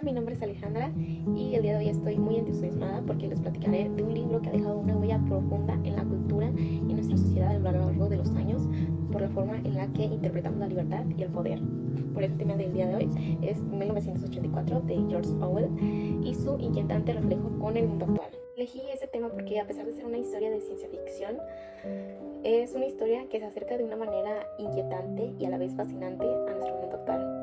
mi nombre es Alejandra y el día de hoy estoy muy entusiasmada porque les platicaré de un libro que ha dejado una huella profunda en la cultura y en nuestra sociedad a lo largo de los años por la forma en la que interpretamos la libertad y el poder. Por el tema del día de hoy es 1984 de George Orwell y su inquietante reflejo con el mundo actual. Elegí ese tema porque, a pesar de ser una historia de ciencia ficción, es una historia que se acerca de una manera inquietante y a la vez fascinante a nuestro mundo actual,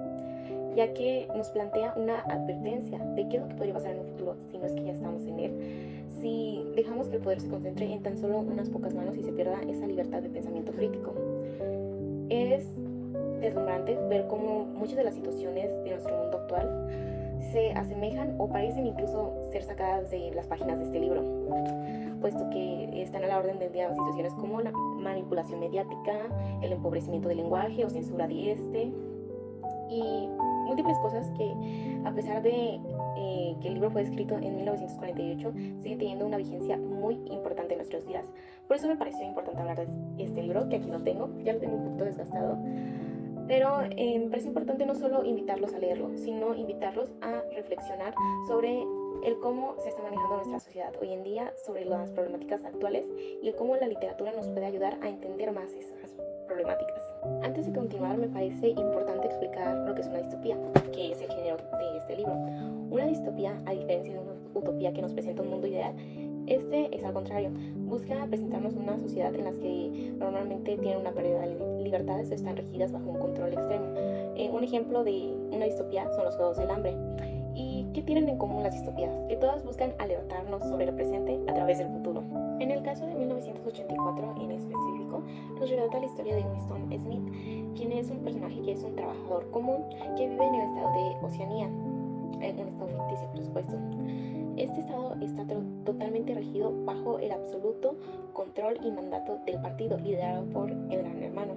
ya que nos plantea una advertencia de qué es lo que podría pasar en un futuro si no es que ya estamos en él, si dejamos que el poder se concentre en tan solo unas pocas manos y se pierda esa libertad de pensamiento crítico. Es deslumbrante ver cómo muchas de las situaciones de nuestro mundo actual se asemejan o parecen incluso ser sacadas de las páginas de este libro, puesto que están a la orden del día situaciones como la manipulación mediática, el empobrecimiento del lenguaje o censura de este, y múltiples cosas que, a pesar de que el libro fue escrito en 1948, sigue teniendo una vigencia muy importante en nuestros días. Por eso me pareció importante hablar de este libro, que aquí lo tengo, ya lo tengo un poquito desgastado, pero me parece importante no solo invitarlos a leerlo, sino invitarlos a reflexionar sobre el cómo se está manejando nuestra sociedad hoy en día, sobre las problemáticas actuales y el cómo la literatura nos puede ayudar a entender más esas problemáticas. Antes de continuar, me parece importante explicar lo que es una distopía, que es el género de este libro. Una distopía, a diferencia de una utopía que nos presenta un mundo ideal, este es al contrario, busca presentarnos una sociedad en la que normalmente tienen una pérdida de libertades o están regidas bajo un control extremo. Un ejemplo de una distopía son los Juegos del Hambre. ¿Y qué tienen en común las distopías? Que todas buscan alertarnos sobre el presente a través del futuro. En el caso de 1984 en específico, nos relata la historia de Winston Smith, quien es un personaje que es un trabajador común que vive en el estado de Oceanía, en un estado ficticio, por supuesto. Este estado está totalmente regido bajo el absoluto control y mandato del partido liderado por el Gran Hermano.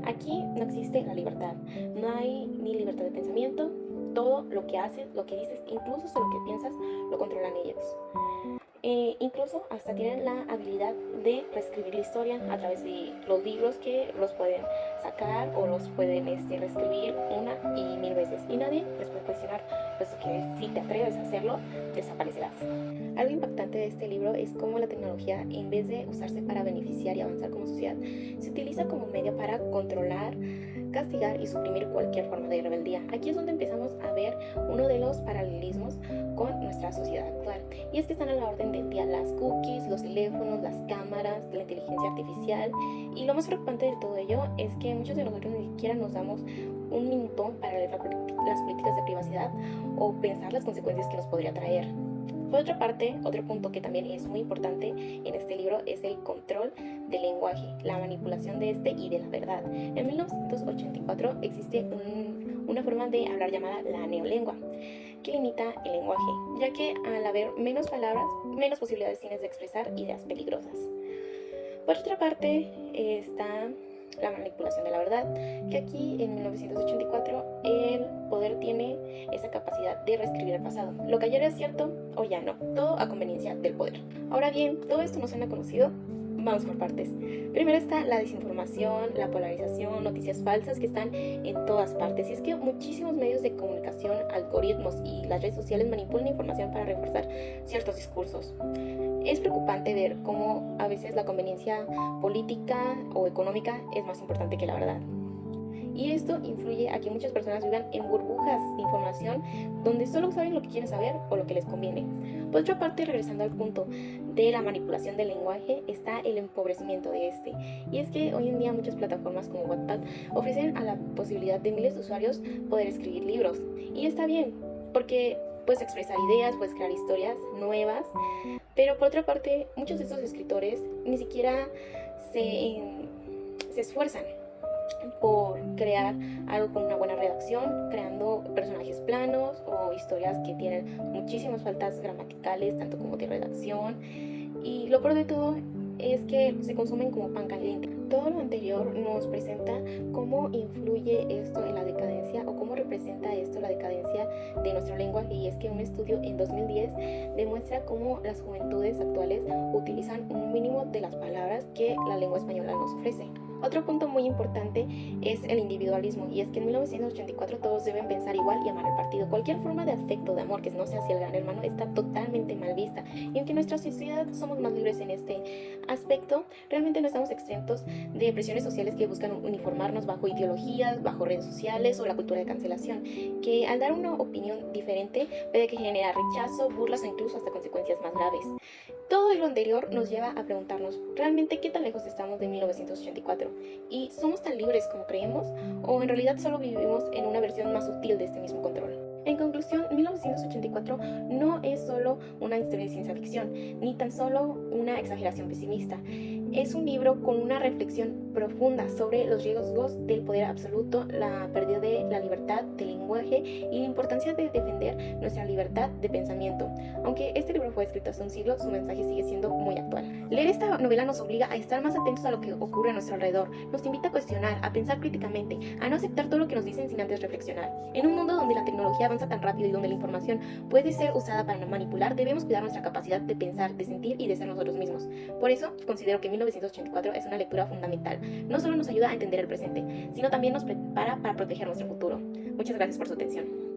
Aquí no existe la libertad, no hay ni libertad de pensamiento. Todo lo que haces, lo que dices, incluso lo que piensas, lo controlan ellos. Incluso hasta tienen la habilidad de reescribir la historia a través de los libros, que los pueden sacar o los pueden reescribir una y mil veces y nadie les puede cuestionar, puesto que si te atreves a hacerlo, desaparecerás. Algo impactante de este libro es cómo la tecnología, en vez de usarse para beneficiar y avanzar como sociedad, se utiliza como medio para controlar, castigar y suprimir cualquier forma de rebeldía. Aquí es donde empezamos a ver uno de los paralelismos con nuestra sociedad actual, y es que están a la orden del día las cookies, los teléfonos, las cámaras, la inteligencia artificial, y lo más preocupante de todo ello es que muchos de nosotros ni siquiera nos damos un minuto para leer las políticas de privacidad o pensar las consecuencias que nos podría traer. Por otra parte, otro punto que también es muy importante en este libro es el control del lenguaje, la manipulación de este y de la verdad. En 1984 existe una forma de hablar llamada la neolengua, que limita el lenguaje, ya que al haber menos palabras, menos posibilidades tienes de expresar ideas peligrosas. Por otra parte, está la manipulación de la verdad, que aquí en 1984 el poder tiene esa capacidad de reescribir el pasado. Lo que ayer es cierto, o ya no, todo a conveniencia del poder. Ahora bien, todo esto no suena conocido. Vamos por partes. Primero está la desinformación, la polarización, noticias falsas que están en todas partes. Y es que muchísimos medios de comunicación, algoritmos y las redes sociales manipulan información para reforzar ciertos discursos. Es preocupante ver cómo a veces la conveniencia política o económica es más importante que la verdad. Y esto influye a que muchas personas vivan en burbujas de información donde solo saben lo que quieren saber o lo que les conviene. Por otra parte, regresando al punto de la manipulación del lenguaje, está el empobrecimiento de este. Y es que hoy en día muchas plataformas como Wattpad ofrecen a la posibilidad de miles de usuarios poder escribir libros. Y está bien, porque puedes expresar ideas, puedes crear historias nuevas, pero por otra parte, muchos de estos escritores ni siquiera se esfuerzan por crear algo con una buena redacción, creando personajes planos o historias que tienen muchísimas faltas gramaticales, tanto como de redacción. Y lo peor de todo es que se consumen como pan caliente. Todo lo anterior nos presenta cómo influye esto en la decadencia o cómo representa esto la decadencia de nuestro lenguaje, y es que un estudio en 2010 demuestra cómo las juventudes actuales utilizan un mínimo de las palabras que la lengua española nos ofrece. Otro punto muy importante es el individualismo, y es que en 1984 todos deben pensar igual y amar al partido. Cualquier forma de afecto, de amor que no sea hacia el gran hermano está totalmente mal vista, y aunque en nuestra sociedad somos más libres en este aspecto, realmente no estamos exentos de presiones sociales que buscan uniformarnos bajo ideologías, bajo redes sociales o la cultura de cancelación, que al dar una opinión diferente puede que genere rechazo, burlas o incluso hasta consecuencias más graves. Todo lo anterior nos lleva a preguntarnos, ¿realmente qué tan lejos estamos de 1984? ¿Y somos tan libres como creemos? ¿O en realidad solo vivimos en una versión más sutil de este mismo control? En conclusión, 1984 no es solo una historia de ciencia ficción, ni tan solo una exageración pesimista. Es un libro con una reflexión profunda sobre los riesgos del poder absoluto, la pérdida de la libertad de lenguaje y la importancia de defender nuestra libertad de pensamiento. Aunque este libro fue escrito hace un siglo, su mensaje sigue siendo muy actual. Leer esta novela nos obliga a estar más atentos a lo que ocurre a nuestro alrededor, nos invita a cuestionar, a pensar críticamente, a no aceptar todo lo que nos dicen sin antes reflexionar. En un mundo donde la tecnología avanza tan rápido y donde la información puede ser usada para manipular, debemos cuidar nuestra capacidad de pensar, de sentir y de ser nosotros mismos. Por eso, considero que 1984 es una lectura fundamental. No solo nos ayuda a entender el presente, sino también nos prepara para proteger nuestro futuro. Muchas gracias por su atención.